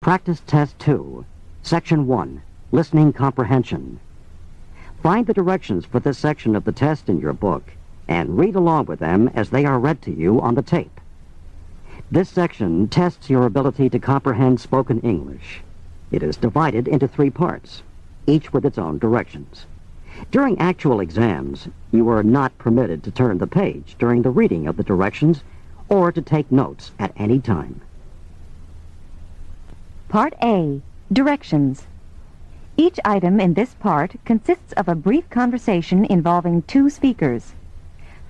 Practice Test 2, Section 1, Listening Comprehension. Find the directions for this section of the test in your book and read along with them as they are read to you on the tape. This section tests your ability to comprehend spoken English. It is divided into 3 parts, each with its own directions. During actual exams, you are not permitted to turn the page during the reading of the directions or to take notes at any time. Part A, Directions. Each item in this part consists of a brief conversation involving 2 speakers.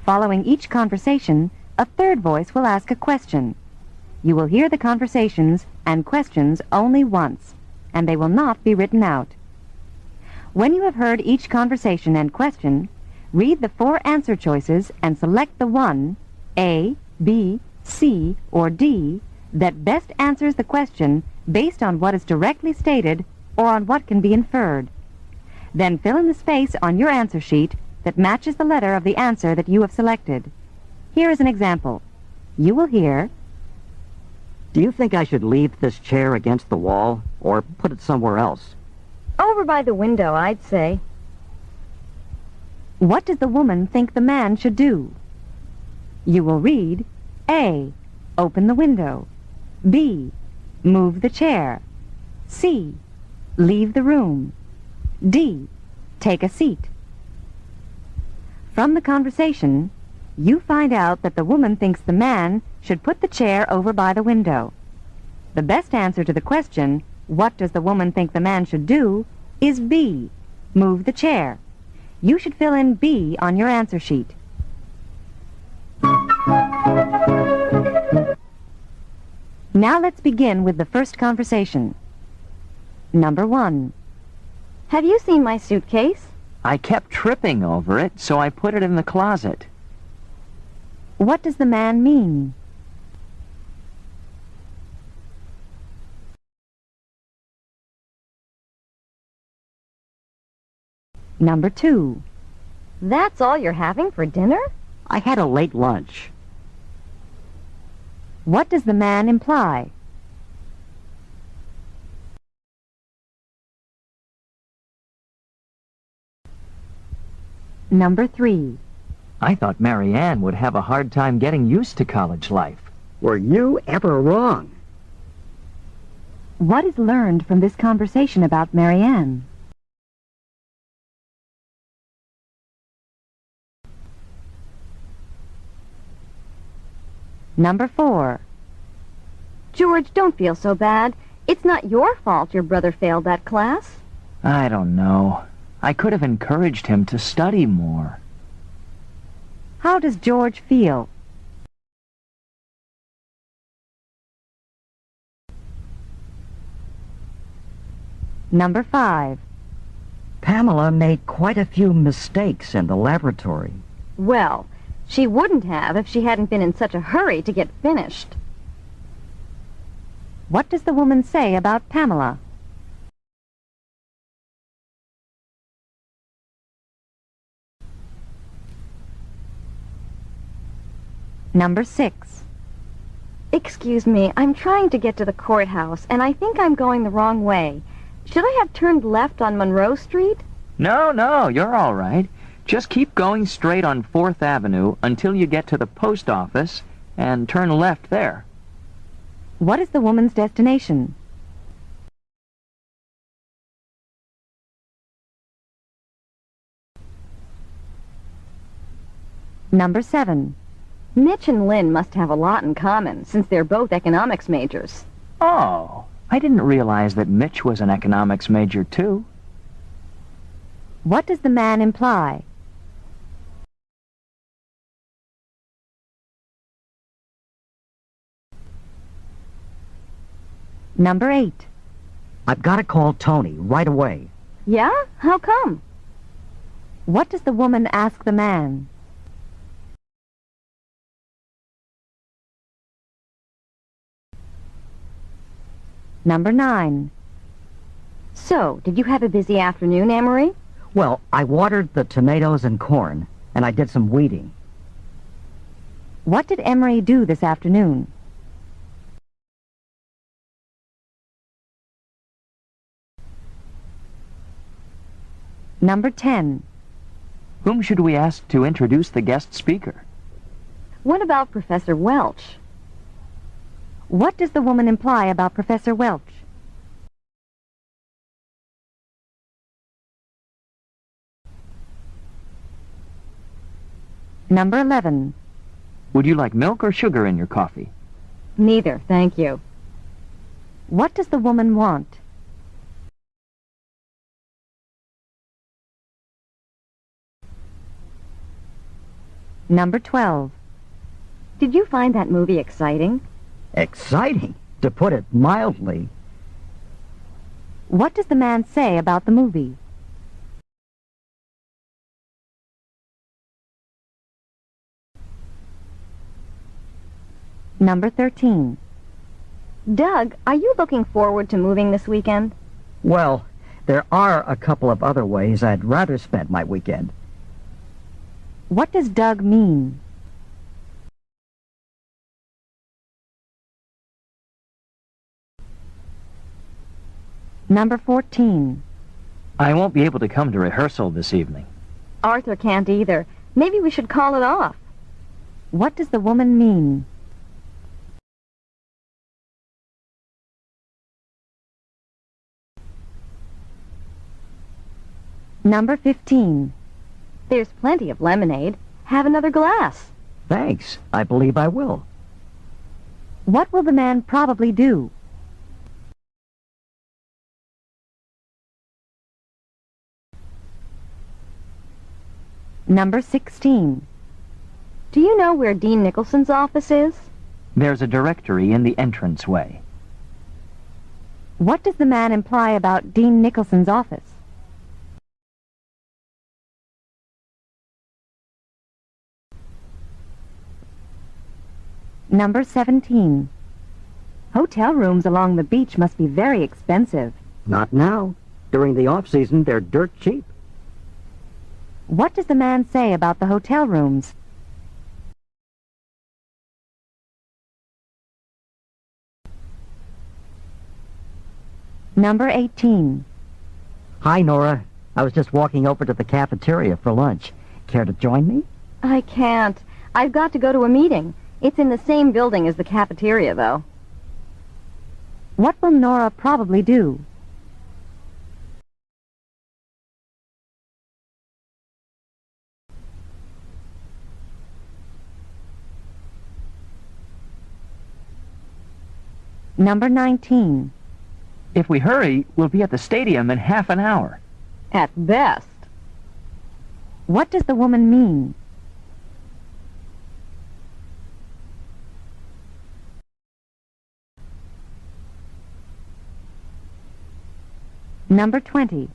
Following each conversation, a third voice will ask a question. You will hear the conversations and questions only once, and they will not be written out. When you have heard each conversation and question, read the 4 answer choices and select the one, A, B, C, or D, that best answers the question based on what is directly stated or on what can be inferred. Then fill in the space on your answer sheet that matches the letter of the answer that you have selected. Here is an example. You will hear, Do you think I should leave this chair against the wall or put it somewhere else? Over by the window, I'd say. What does the woman think the man should do? You will read, A, open the window. B, move the chair. C, leave the room. D, take a seat. From the conversation, you find out that the woman thinks the man should put the chair over by the window. The best answer to the question, what does the woman think the man should do, is B, move the chair. You should fill in B on your answer sheet. Now let's begin with the first conversation. Number 1. Have you seen my suitcase? I kept tripping over it, so I put it in the closet. What does the man mean? Number 2. That's all you're having for dinner? I had a late lunch. What does the man imply? Number 3. I thought Mary Ann would have a hard time getting used to college life. Were you ever wrong? What is learned from this conversation about Mary Ann? Number 4. George, don't feel so bad. It's not your fault your brother failed that class. I don't know. I could have encouraged him to study more. How does George feel? Number 5. Pamela made quite a few mistakes in the laboratory. Well, she wouldn't have if she hadn't been in such a hurry to get finished. What does the woman say about Pamela? Number 6. Excuse me, I'm trying to get to the courthouse, and I think I'm going the wrong way. Should I have turned left on Monroe Street? No, you're all right. Just keep going straight on 4th Avenue until you get to the post office and turn left there. What is the woman's destination? Number 7. Mitch and Lynn must have a lot in common, since they're both economics majors. Oh, I didn't realize that Mitch was an economics major, too. What does the man imply? Number 8. I've got to call Tony right away. Yeah? How come? What does the woman ask the man? Number 9. So, did you have a busy afternoon, Amory? Well, I watered the tomatoes and corn, and I did some weeding. What did Emery do this afternoon? Number 10. Whom should we ask to introduce the guest speaker? What about Professor Welch? What does the woman imply about Professor Welch? Number 11. Would you like milk or sugar in your coffee? Neither, thank you. What does the woman want? Number 12. Did you find that movie exciting? Exciting, to put it mildly. What does the man say about the movie? Number 13. Doug, are you looking forward to moving this weekend? Well, there are a couple of other ways I'd rather spend my weekend. What does Doug mean? Number 14. I won't be able to come to rehearsal this evening. Arthur can't either. Maybe we should call it off. What does the woman mean? Number 15. There's plenty of lemonade. Have another glass. Thanks, I believe I will. What will the man probably do? Number 16. Do you know where Dean Nicholson's office is? There's a directory in the entranceway. What does the man imply about Dean Nicholson's office? Number 17. Hotel rooms along the beach must be very expensive. Not now. During the off-season, they're dirt cheap. What does the man say about the hotel rooms? Number 18. Hi, Nora. I was just walking over to the cafeteria for lunch. Care to join me? I can't. I've got to go to a meeting. It's in the same building as the cafeteria, though. What will Nora probably do? Number 19. If we hurry, we'll be at the stadium in half an hour. At best. What does the woman mean? Number 20.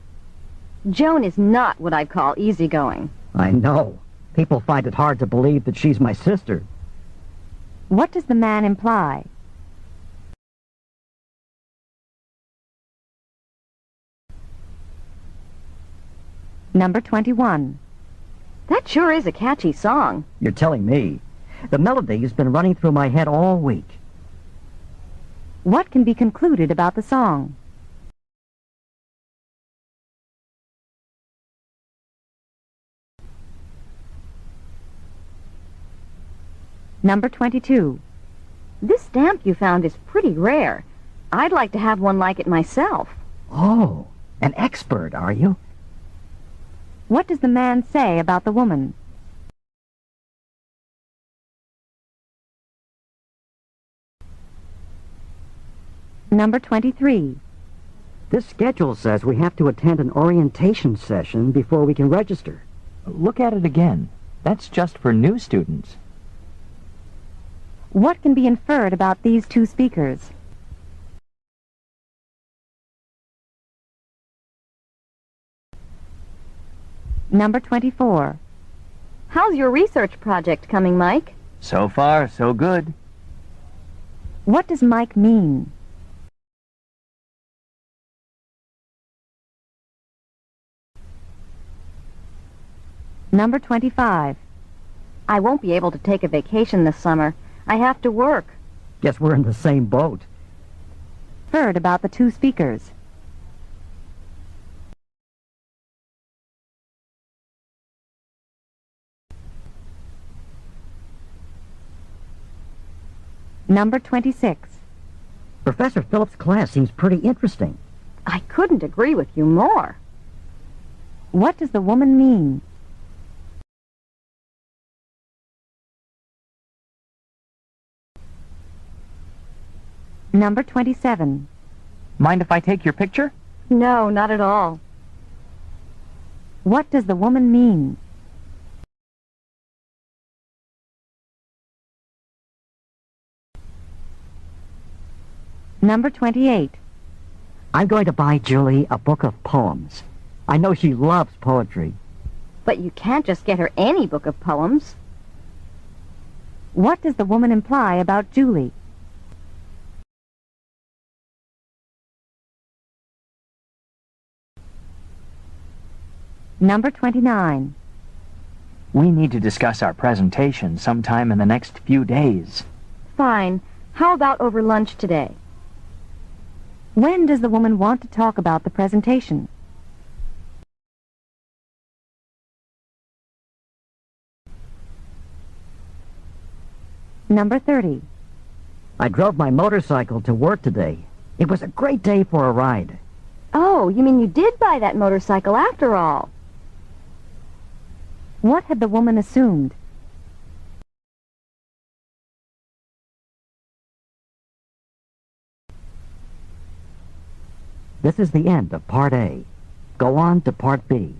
Joan is not what I'd call easygoing. I know. People find it hard to believe that she's my sister. What does the man imply? Number 21. That sure is a catchy song. You're telling me. The melody's been running through my head all week. What can be concluded about the song? Number 22. This stamp you found is pretty rare. I'd like to have one like it myself. Oh, an expert, are you? What does the man say about the woman? Number 23. This schedule says we have to attend an orientation session before we can register. Look at it again. That's just for new students. What can be inferred about these two speakers? Number 24. How's your research project coming, Mike? So far, so good. What does Mike mean? Number 25. I won't be able to take a vacation this summer. I have to work. Guess we're in the same boat. Inferred about the two speakers. Number 26. Professor Phillips' class seems pretty interesting. I couldn't agree with you more. What does the woman mean? Number 27. Mind if I take your picture? No, not at all. What does the woman mean? Number 28. I'm going to buy Julie a book of poems. I know she loves poetry. But you can't just get her any book of poems. What does the woman imply about Julie? Number 29. We need to discuss our presentation sometime in the next few days. Fine. How about over lunch today? When does the woman want to talk about the presentation? Number 30. I drove my motorcycle to work today. It was a great day for a ride. Oh, you mean you did buy that motorcycle after all? What had the woman assumed? This is the end of Part A. Go on to Part B.